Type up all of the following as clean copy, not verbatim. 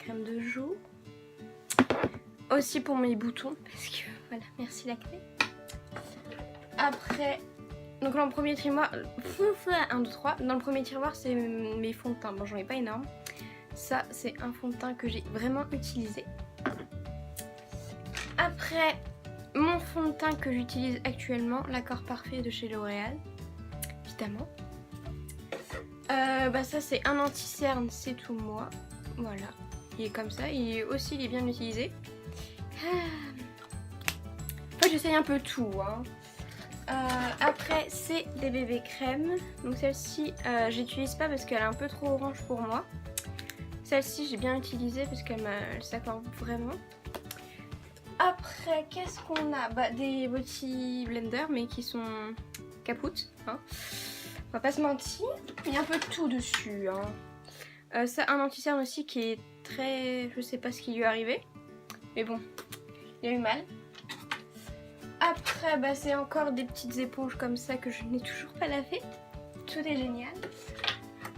crème de joue. Aussi pour mes boutons, parce que voilà, merci l'acné. Après, donc dans le premier tiroir, 1, 2, 3. Dans le premier tiroir, c'est mes fonds de teint. Bon, j'en ai pas énorme. Ça, c'est un fond de teint que j'ai vraiment utilisé. Après, mon fond de teint que j'utilise actuellement, l'accord parfait de chez L'Oréal, évidemment. Ça, c'est un anti-cerne, c'est tout moi. Voilà, il est comme ça. Il est bien utilisé. Enfin, j'essaye un peu tout, hein. Après, c'est des bébés crèmes. Donc celle-ci, j'utilise pas parce qu'elle est un peu trop orange pour moi. Celle-ci, j'ai bien utilisé parce qu'elle s'accorde vraiment. Après, qu'est-ce qu'on a? Des Beauty Blender, mais qui sont capoutes, hein. On va pas se mentir. Il y a un peu de tout dessus, hein. Ça, un anti-cerne aussi qui est très... Je sais pas ce qui lui est arrivé. Mais bon, il a eu mal. Après, c'est encore des petites éponges comme ça que je n'ai toujours pas lavé. Tout est génial.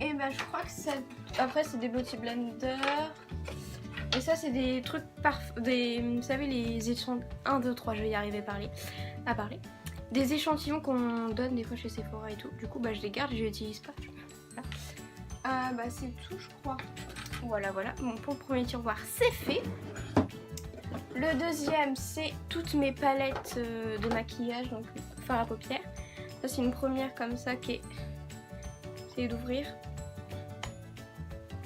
Et je crois que ça... Après, c'est des Beauty Blender. Et ça, c'est des trucs vous savez, les échantillons... 1, 2, 3, je vais y arriver à parler. Des échantillons qu'on donne des fois chez Sephora et tout. Du coup, je les garde et je les utilise pas. Voilà. C'est tout, je crois. Voilà. Bon, pour le premier tiroir, c'est fait. Le deuxième, c'est toutes mes palettes de maquillage, donc fard à paupières. Ça, c'est une première comme ça qui est... Essayez d'ouvrir.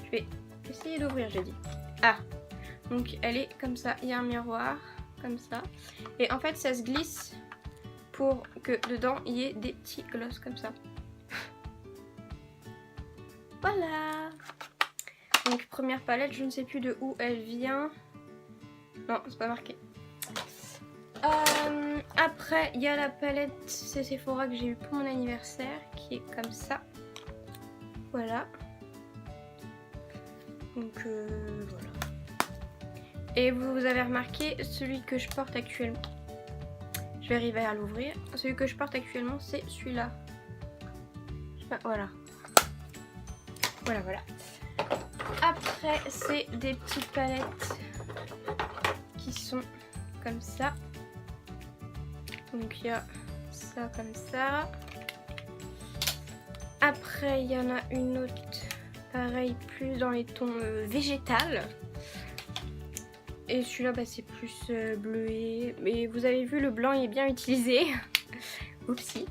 Je vais essayer d'ouvrir, j'ai dit. Ah, donc elle est comme ça. Il y a un miroir, comme ça. Et en fait, ça se glisse pour que dedans, il y ait des petits gloss comme ça. Voilà. Donc, première palette, je ne sais plus de où elle vient. Non, c'est pas marqué. Après, il y a la palette Sephora que j'ai eu pour mon anniversaire, qui est comme ça. Voilà. Donc, voilà. Et vous avez remarqué, celui que je porte actuellement, je vais arriver à l'ouvrir. Celui que je porte actuellement, c'est celui-là. Voilà. Voilà. Après, c'est des petites palettes qui sont comme ça. Donc il y a ça comme ça. Après il y en a une autre pareil, plus dans les tons végétales. Et celui-là c'est plus bleué. Mais vous avez vu, le blanc il est bien utilisé. Oupsie.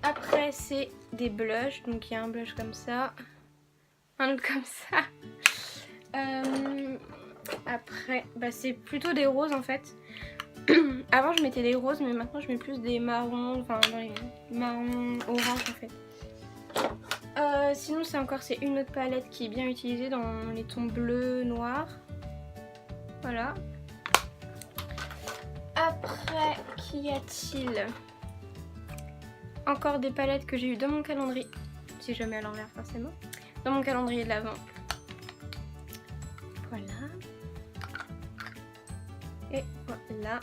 Après c'est des blushs. Donc il y a un blush comme ça, un autre comme ça. Après, c'est plutôt des roses en fait. Avant je mettais des roses, mais maintenant je mets plus des marrons, enfin dans les marrons orange en fait. Sinon c'est une autre palette qui est bien utilisée dans les tons bleus, noirs. Voilà. Après, qu'y a-t-il? Encore des palettes que j'ai eu dans mon calendrier, si je mets à l'envers forcément, dans mon calendrier de l'Avent. Voilà. Et voilà.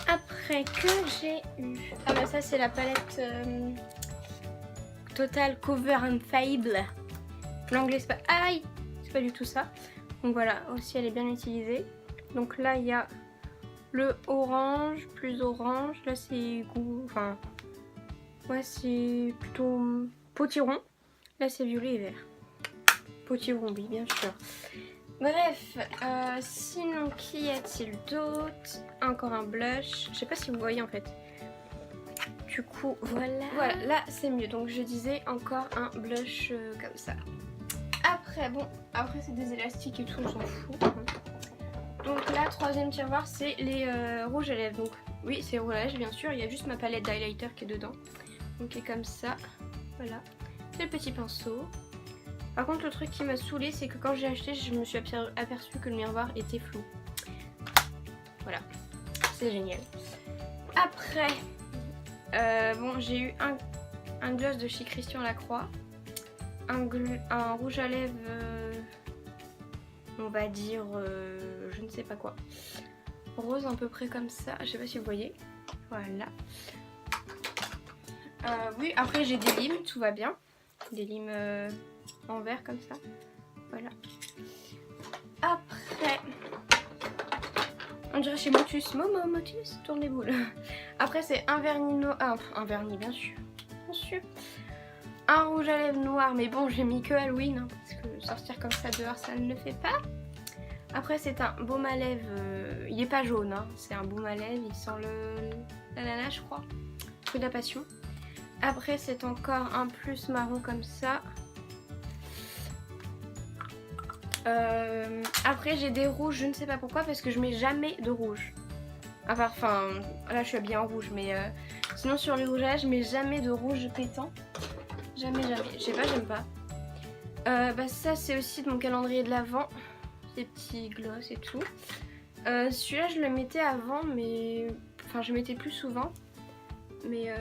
Après, que j'ai eu... ça c'est la palette Total Cover and Fable. L'anglais c'est pas... Aïe, c'est pas du tout ça. Donc voilà, aussi elle est bien utilisée. Donc là il y a le orange, plus orange. Là c'est goût... Enfin... Ouais, c'est plutôt potiron. Là c'est violet et vert. Potiron, oui, bien sûr. Bref, sinon, qu'y a-t-il d'autre? Encore un blush. Je sais pas si vous voyez en fait. Du coup, voilà. Voilà, là c'est mieux. Donc je disais encore un blush comme ça. Après c'est des élastiques et tout, on s'en fout. Donc là, troisième tiroir, c'est les rouges à lèvres. Donc oui, c'est rouge à lèvres bien sûr. Il y a juste ma palette d'highlighter qui est dedans. Donc qui est comme ça. Voilà. C'est le petit pinceau. Par contre, le truc qui m'a saoulé, c'est que quand j'ai acheté, je me suis aperçue que le miroir était flou. Voilà, c'est génial. Après, j'ai eu un gloss de chez Christian Lacroix, un rouge à lèvres, on va dire, je ne sais pas quoi, rose à peu près comme ça. Je sais pas si vous voyez. Voilà. Oui, après j'ai des limes, tout va bien. Des limes en vert comme ça. Voilà. Après, on dirait chez Motus. Motus, tourne les boules. Après, c'est un vernis noir. Ah, un vernis, bien sûr. Bien sûr. Un rouge à lèvres noir. Mais bon, j'ai mis que Halloween. Hein, parce que sortir comme ça dehors, ça ne le fait pas. Après, c'est un baume à lèvres. Il n'est pas jaune. Hein, c'est un baume à lèvres. Il sent l'ananas, je crois. Fruit de la passion. Après, c'est encore un plus marron comme ça. Après j'ai des rouges, je ne sais pas pourquoi, parce que je mets jamais de rouge. Enfin, là je suis habillée en rouge, mais sinon sur les rouges à lèvres, je mets jamais de rouge pétant. Jamais. Je sais pas, j'aime pas. Ça c'est aussi de mon calendrier de l'Avent. Des petits gloss et tout. Celui-là je le mettais avant, mais... Enfin, je le mettais plus souvent. Mais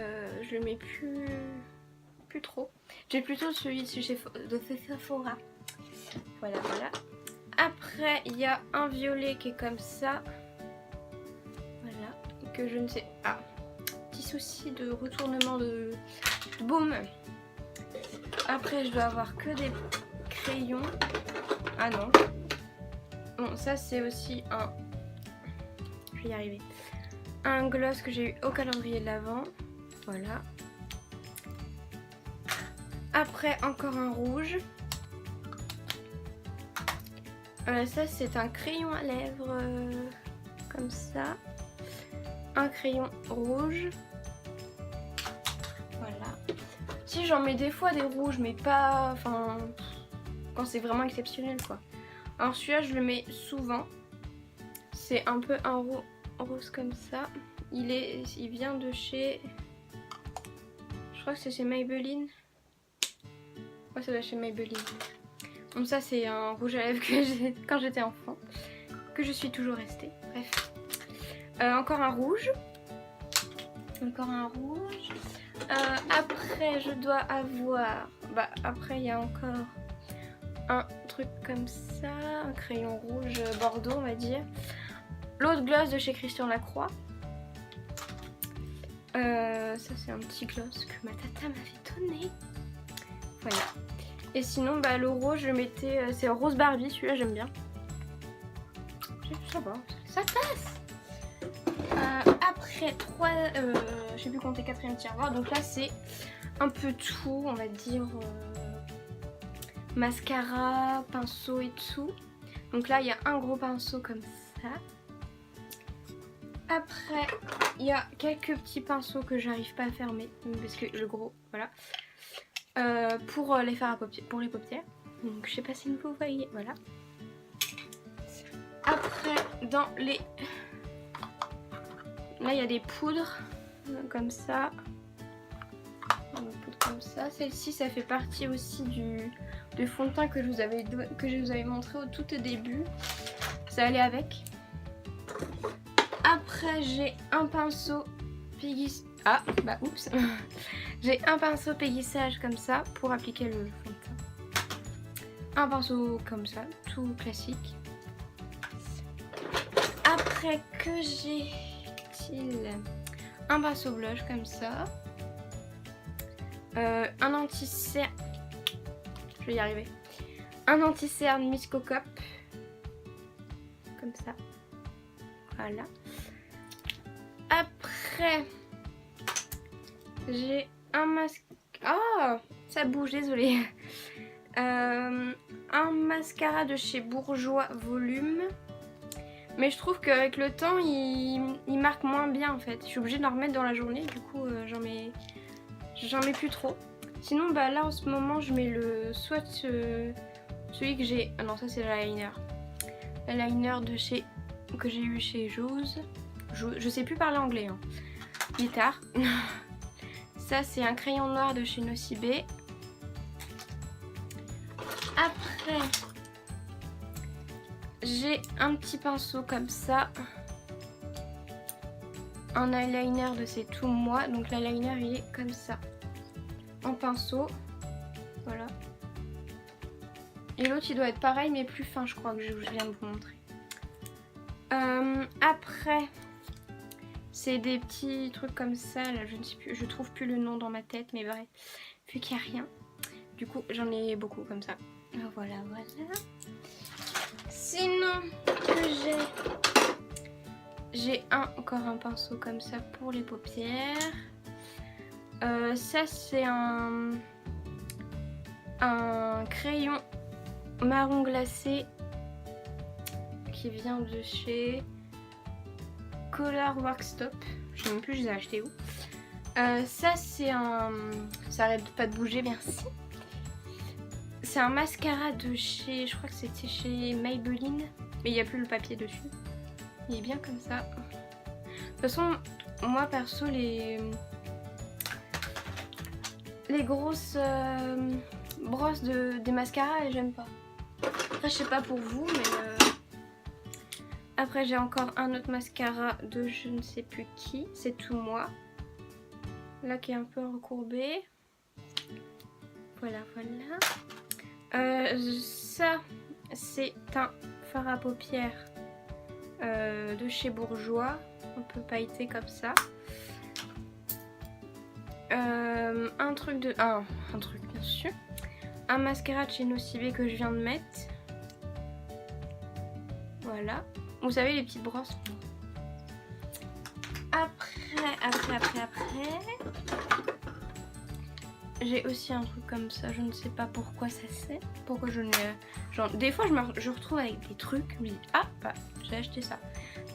je le mets plus trop. J'ai plutôt celui de Sephora. Voilà. Après, il y a un violet qui est comme ça. Voilà. Que je ne sais... Ah, petit souci de retournement de baume. Après, je dois avoir que des crayons. Ah non. Bon, ça c'est aussi un... Je vais y arriver. Un gloss que j'ai eu au calendrier de l'Avent. Voilà. Après, encore un rouge. Ça c'est un crayon à lèvres comme ça. Un crayon rouge. Voilà. Si j'en mets des fois des rouges, mais pas... Enfin... Quand c'est vraiment exceptionnel quoi. Alors celui-là je le mets souvent. C'est un peu un rose comme ça. Il vient de chez... Je crois que c'est chez Maybelline. Ouais, ça doit être chez Maybelline. Donc ça c'est un rouge à lèvres que j'ai quand j'étais enfant, que je suis toujours restée. Bref. Encore un rouge. Après je dois avoir... après il y a encore un truc comme ça, un crayon rouge bordeaux on va dire. L'autre gloss de chez Christian Lacroix. Ça c'est un petit gloss que ma tata m'avait donné. Voilà. Et sinon le rose je mettais, c'est rose Barbie, celui-là j'aime bien. Ça va, ça passe. Après je sais plus compter, 4e tiroir. Donc là c'est un peu tout, on va dire mascara, pinceau et tout. Donc là il y a un gros pinceau comme ça. Après il y a quelques petits pinceaux que j'arrive pas à fermer parce que le gros, voilà. Pour les faire à paupières, pour les paupières. Donc je sais pas si vous voyez, voilà. Après dans les... Là il y a des poudres comme ça. Une poudre comme ça. Celle-ci ça fait partie aussi du fond de teint que je vous avais montré au tout début. Ça allait avec. Après j'ai un pinceau Piggy... Ah oups. J'ai un pinceau péguissage comme ça pour appliquer le fond de teint. Un pinceau comme ça, tout classique. Après que j'ai-t-il un pinceau blush comme ça. Un anti-cerne. Je vais y arriver. Un anti-cerne Miss Cocop. Comme ça. Voilà. Après, j'ai un masque. Oh, ça bouge, désolée. Un mascara de chez Bourjois Volume. Mais je trouve qu'avec le temps, il marque moins bien en fait. Je suis obligée de le remettre dans la journée, du coup j'en mets plus trop. Sinon là en ce moment je mets soit celui que j'ai... Ah non, ça c'est l'eyeliner. L'eyeliner que j'ai eu chez Jouze. Je sais plus parler anglais. Hein. Guitare. Ça c'est un crayon noir de chez Nocibé. Après, j'ai un petit pinceau comme ça. Un eyeliner de C'est Tout Moi. Donc l'eyeliner il est comme ça. En pinceau. Voilà. Et l'autre il doit être pareil mais plus fin, je crois, que je viens de vous montrer. Après, c'est des petits trucs comme ça. Là, je ne sais plus, je trouve plus le nom dans ma tête, mais bref, vu qu'il n'y a rien. Du coup, j'en ai beaucoup comme ça. Voilà, voilà. Sinon, j'ai encore un pinceau comme ça pour les paupières. Ça, c'est un crayon marron glacé qui vient de chez Color Workstop. Je sais même plus, je les ai achetés où. Ça, c'est un... Ça arrête pas de bouger, merci. C'est un mascara de chez... Je crois que c'était chez Maybelline. Mais il n'y a plus le papier dessus. Il est bien comme ça. De toute façon, moi perso, les grosses brosses des mascaras, j'aime pas. Après, je sais pas pour vous, mais... Après, j'ai encore un autre mascara de je ne sais plus qui. C'est Tout Moi. Là, qui est un peu recourbé. Voilà, voilà. Ça, c'est un fard à paupières de chez Bourjois. Un peu pailleté comme ça. Un truc bien sûr. Un mascara de chez Nocibé que je viens de mettre. Voilà. Vous savez, les petites brosses. Après. J'ai aussi un truc comme ça. Je ne sais pas pourquoi ça c'est. Pourquoi je ne... Genre, des fois, je retrouve avec des trucs. Je me dis, ah, bah, j'ai acheté ça.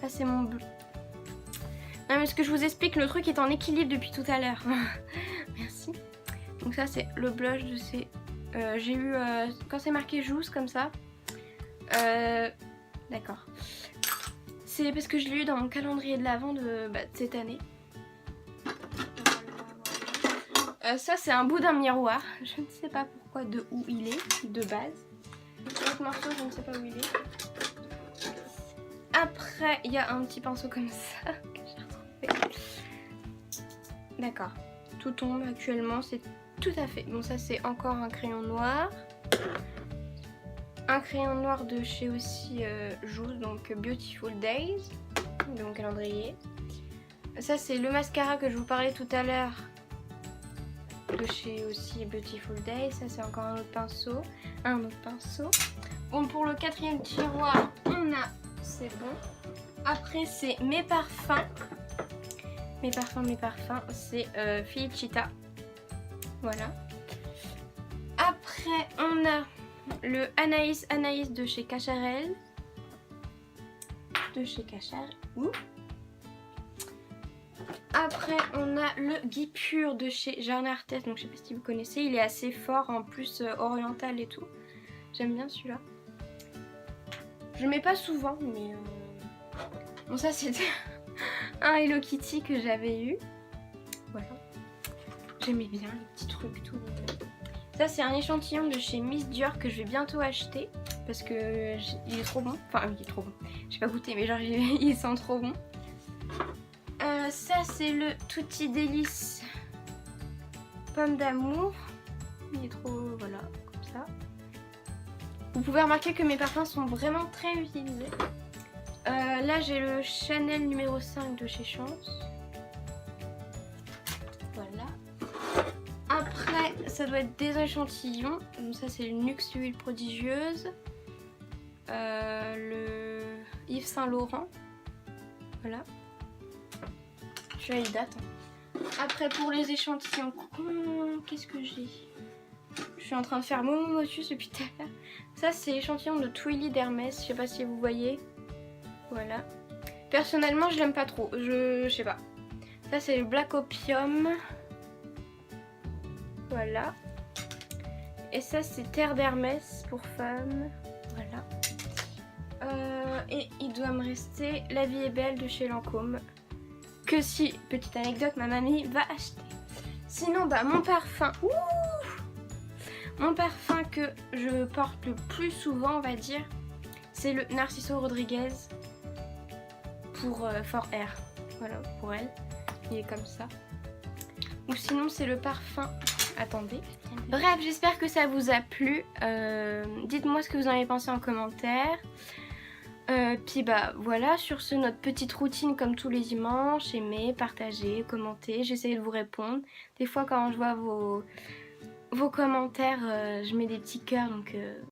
Ça, c'est mon bleu. Non, mais ce que je vous explique, le truc est en équilibre depuis tout à l'heure. Merci. Donc ça, c'est le blush de ces... j'ai eu... quand c'est marqué Jousse comme ça. D'accord. C'est parce que je l'ai eu dans mon calendrier de l'Avent de cette année. Ça, c'est un bout d'un miroir. Je ne sais pas pourquoi, de où il est, de base. L'autre morceau, je ne sais pas où il est. Après, il y a un petit pinceau comme ça que j'ai retrouvé. D'accord. Tout tombe actuellement, c'est tout à fait. Bon, ça, c'est encore un crayon noir. Un crayon noir de chez aussi Jousse, donc Beautiful Days, de mon calendrier. Ça, c'est le mascara que je vous parlais tout à l'heure, de chez aussi Beautiful Days. Ça, c'est encore un autre pinceau. Bon, pour le quatrième tiroir, on a... C'est bon. Après, c'est mes parfums. Mes parfums, c'est Felicita. Voilà. Après, on a... le Anaïs de chez Cacharel. Après, on a le Guy Pur de chez Jeanne Arthès. Donc, je sais pas si vous connaissez. Il est assez fort, en plus oriental et tout. J'aime bien celui-là. Je le mets pas souvent, mais... Bon, ça, c'était un Hello Kitty que j'avais eu. Voilà. J'aimais bien les petits trucs, tout. Ça, c'est un échantillon de chez Miss Dior que je vais bientôt acheter parce que il est trop bon. Enfin, il est trop bon. J'ai pas goûté, mais genre il sent trop bon. Ça, c'est le Tutti Délice Pomme d'amour. Il est trop... Voilà, comme ça. Vous pouvez remarquer que mes parfums sont vraiment très utilisés. Là, j'ai le Chanel numéro 5 de chez Chance. Voilà. Après, ça doit être des échantillons. Donc ça, c'est le Nuxe Huile Prodigieuse. Le Yves Saint Laurent. Voilà. Je vais les dates. Après, pour les échantillons, qu'est-ce que j'ai? Je suis en train de faire Momo Motus depuis tout à l'heure. Ça, c'est l'échantillon de Twilly d'Hermès. Je sais pas si vous voyez. Voilà. Personnellement, je l'aime pas trop. Je sais pas. Ça, c'est le Black Opium. Voilà. Et ça, c'est Terre d'Hermès pour femmes. Voilà. Et il doit me rester La Vie est belle de chez Lancôme. Que si, petite anecdote, ma mamie va acheter. Sinon, bah, mon parfum. Mon parfum que je porte le plus souvent, on va dire, c'est le Narciso Rodriguez pour For Air. Voilà, pour elle. Il est comme ça. Ou sinon, c'est le parfum... Attendez. Bref, j'espère que ça vous a plu. Dites-moi ce que vous en avez pensé en commentaire. Puis bah voilà, sur ce, notre petite routine comme tous les dimanches. Aimez, partagez, commentez. J'essaie de vous répondre. Des fois, quand je vois vos commentaires, je mets des petits cœurs. Donc